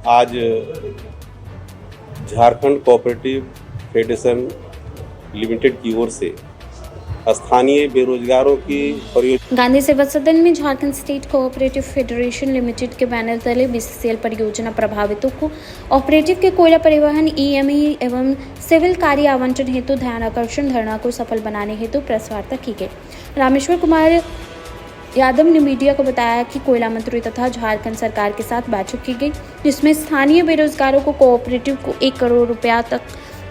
आज Jharkhand cooperative federation limited की ओर से स्थानीय बेरोजगारों की परियोजना गांधी सेवा सदन में Jharkhand state cooperative federation limited के बैनर तले बीसीसीएल परियोजना प्रभावितों को ऑपरेटिव के कोयला परिवहन ईएमई एवं सिविल कार्य आवंटन हेतु ध्यान आकर्षण धरना को सफल बनाने हेतु प्रेस वार्ता की गई। रामेश्वर कुमार यादव ने मीडिया को बताया कि कोयला मंत्री तथा झारखंड सरकार के साथ बैठक की गई, जिसमें स्थानीय बेरोजगारों को कोऑपरेटिव को 1 करोड़ रुपया तक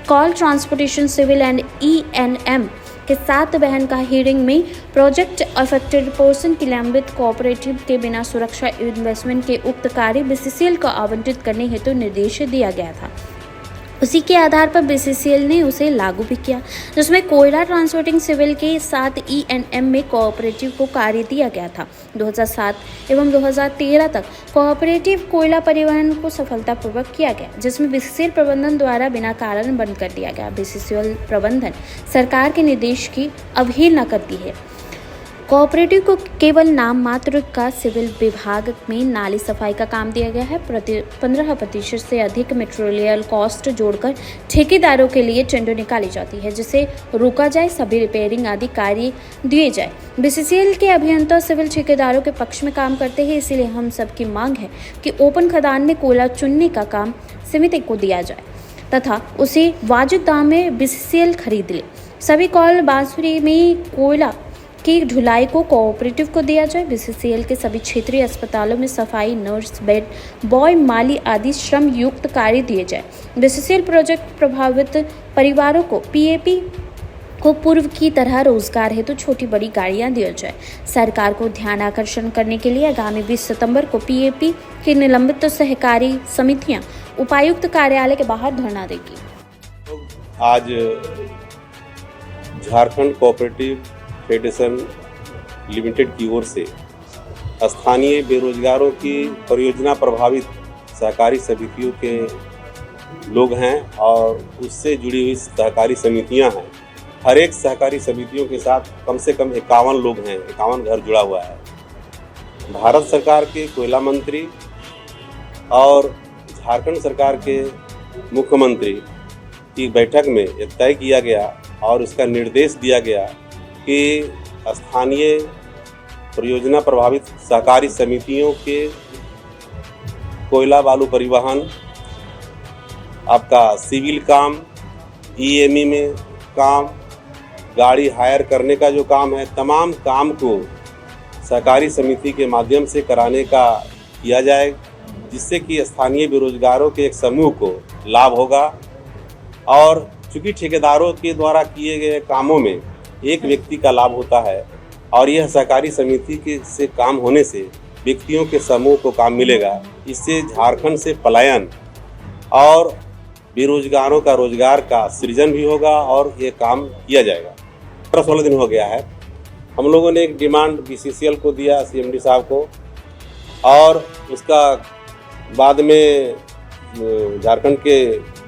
call transportation civil and ENM के साथ बहन का हियरिंग में प्रोजेक्ट अफेक्टेड पर्सन की लंबित कोऑपरेटिव के बिना सुरक्षा इन्वेस्टमेंट के उक्त कार्य बीसीसीएल को आवंटित करने हेतु निर्देश दिया गया था। उसी के आधार पर बीसीसीएल ने उसे लागू भी किया, जिसमें कोयला ट्रांसपोर्टिंग सिविल के साथ ईएनएम में कोऑपरेटिव को कार्य दिया गया था। 2007 एवं 2013 तक कोऑपरेटिव कोयला परिवहन को सफलतापूर्वक किया गया, जिसमें बीसीसीएल प्रबंधन द्वारा बिना कारण बंद कर दिया गया। बीसीसीएल प्रबंधन सरकार के निर्देश की अवहेलना करती है। कोऑपरेटिव को केवल नाम मात्र का सिविल विभाग में नाली सफाई का काम दिया गया है। 15% से अधिक मटेरियल कॉस्ट जोड़कर ठेकेदारों के लिए टेंडर निकाली जाती है, जिसे रोका जाए, सभी रिपेयरिंग आदि कार्य दिए जाए। बीसीसीएल के अभियंता सिविल ठेकेदारों के पक्ष में काम करते हैं, इसीलिए हम सबकी मांग है कि ओपन खदान में कोयला चुनने का काम समिति को दिया जाए तथा उसे वाजिब दाम में बीसीसीएल खरीद ले। सभी कॉल बांसुरी में कोयला की ढुलाई को कोऑपरेटिव को दिया जाए। बीसीसीएल के सभी क्षेत्रीय अस्पतालों में सफाई, नर्स, बेड बॉय, माली आदि श्रम युक्त कार्य दिए जाए। बीसीसीएल प्रोजेक्ट प्रभावित परिवारों को पीएपी को पूर्व की तरह रोजगार हेतु छोटी बड़ी गाड़ियां दिया जाए। सरकार को ध्यान आकर्षण करने के लिए आगामी 20 सितंबर को पीएपी की निलंबित सहकारी समितियां उपायुक्त कार्यालय के बाहर धरना देगी। आज झारखंड कोऑपरेटिव फेडरेशन लिमिटेड की ओर से स्थानीय बेरोजगारों की परियोजना प्रभावित सहकारी समितियों के लोग हैं और उससे जुड़ी हुई सहकारी समितियां हैं। हर एक सहकारी समितियों के साथ कम से कम 51 लोग हैं, 51 घर जुड़ा हुआ है। भारत सरकार के कोयला मंत्री और झारखंड सरकार के मुख्यमंत्री की बैठक में तय किया गया और उसका निर्देश दिया गया कि स्थानीय परियोजना प्रभावित सहकारी समितियों के कोयला बालू परिवहन, आपका सिविल काम, ईएमई में काम, गाड़ी हायर करने का जो काम है, तमाम काम को सहकारी समिति के माध्यम से कराने का किया जाए, जिससे कि स्थानीय बेरोजगारों के एक समूह को लाभ होगा। और चूँकि ठेकेदारों के द्वारा किए गए कामों में एक व्यक्ति का लाभ होता है और यह सहकारी समिति के से काम होने से व्यक्तियों के समूह को काम मिलेगा। इससे झारखंड से पलायन और बेरोजगारों का रोजगार का सृजन भी होगा और ये काम किया जाएगा। 16 दिन हो गया है। हम लोगों ने एक डिमांड बीसीसीएल को दिया, सीएमडी साहब को, और उसका बाद में झारखंड के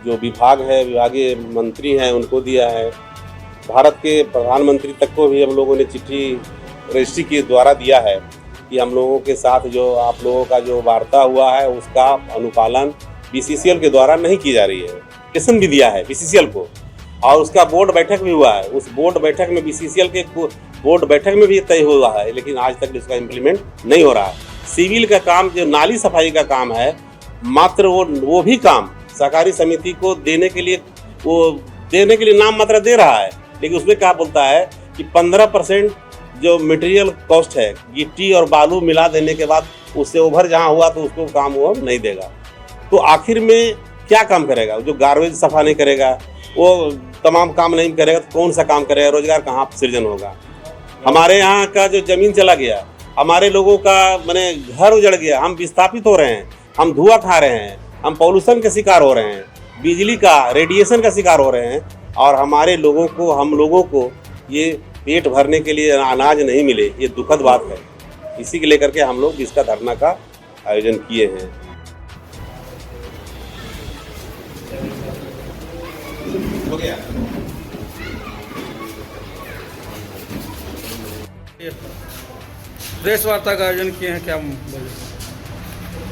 जो विभाग है, विभागीय मंत्री हैं, उनको दिया है। भारत के प्रधानमंत्री तक को भी हम लोगों ने चिट्ठी रजिस्ट्री के द्वारा दिया है कि हम लोगों के साथ जो आप लोगों का जो वार्ता हुआ है उसका अनुपालन बीसीसीएल के द्वारा नहीं की जा रही है। किसन भी दिया है बीसीसीएल को और उसका बोर्ड बैठक भी हुआ है। उस बोर्ड बैठक में बीसीसीएल के बोर्ड बैठक में भी तय हुआ है, लेकिन आज तक इसका इम्प्लीमेंट नहीं हो रहा है। सिविल का काम, जो नाली सफाई का काम है, मात्र वो भी काम सहकारी समिति को देने के लिए नाम मात्र दे रहा है, लेकिन उसमें क्या बोलता है कि 15% जो मटेरियल कॉस्ट है, गिट्टी और बालू मिला देने के बाद उससे ओवर जहाँ हुआ तो उसको काम वो नहीं देगा। तो आखिर में क्या काम करेगा? जो गार्बेज सफा नहीं करेगा, वो तमाम काम नहीं करेगा तो कौन सा काम करेगा? रोजगार कहाँ सृजन होगा? हमारे यहाँ का जो जमीन चला गया, हमारे लोगों का माने घर उजड़ गया, हम विस्थापित हो रहे हैं, हम धुआं खा रहे हैं, हम पॉल्यूशन के शिकार हो रहे हैं, बिजली का रेडिएशन का शिकार हो रहे हैं और हमारे लोगों को, हम लोगों को ये पेट भरने के लिए अनाज नहीं मिले। ये दुखद बात है। इसी के लेकर के हम लोग इसका धरना का आयोजन किए हैं। हो गया। प्रेस वार्ता का आयोजन किए हैं, क्या बोले?